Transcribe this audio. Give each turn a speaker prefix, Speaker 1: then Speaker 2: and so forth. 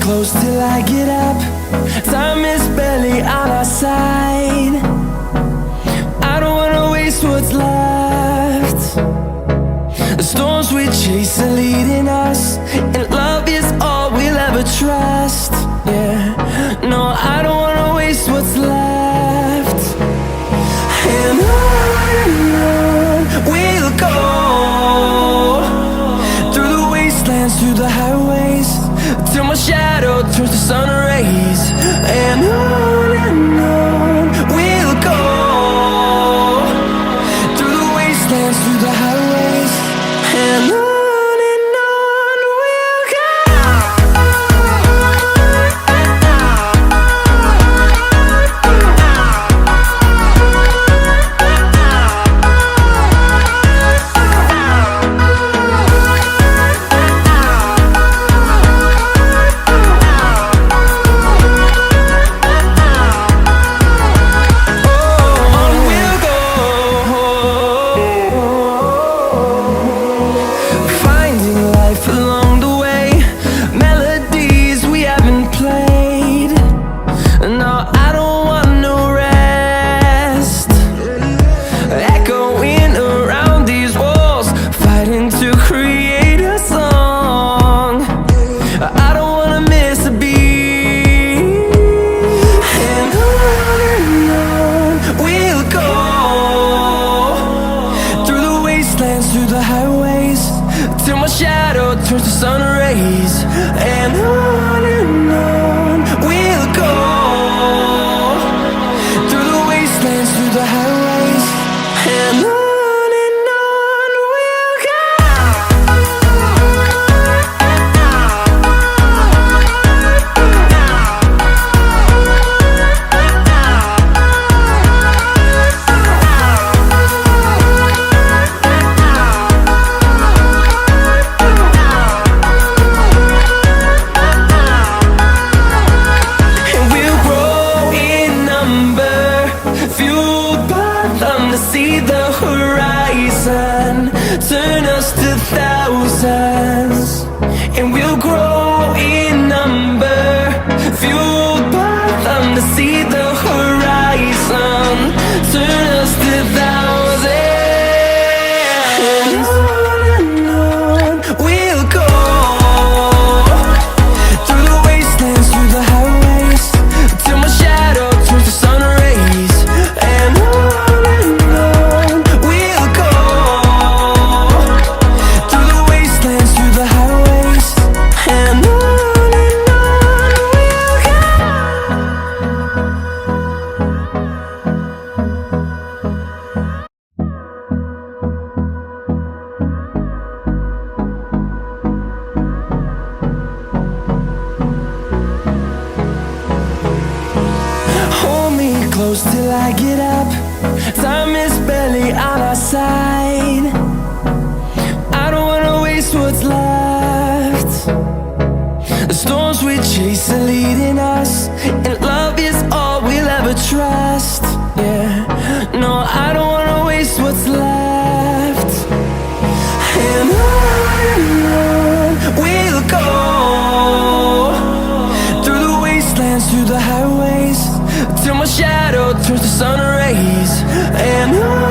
Speaker 1: close till I get up. Time is barely on our side. I don't wanna waste what's left. The storms we chase are leading us, and love is all we'll ever trust. Yeah, no, I don't wanna waste what's left. And on we'll go, through the wastelands, through the highways, till my shadow turns to sun rays. And on we'll go, through the wastelands, through the highways, and on we'll go. Through the highways, till my shadow turns to sun rays. And on we'll go, through the wastelands, through the highways, and on we'll go. See the horizon turn us to thousands, and we'll grow in number, fueled by them. To see the horizon turn us to thousands, and on we'll go, through the wastelands, through the highways, till my shadow turns to sun rays. And close till I get up. Time is barely on our side. I don't wanna waste what's left. The storms we chase are leading us, and love is all we'll ever trust. Yeah, no, I don't wanna waste what's left. And on we'll go, through the wastelands, through the highways, till my shadow turns to sun rays. And on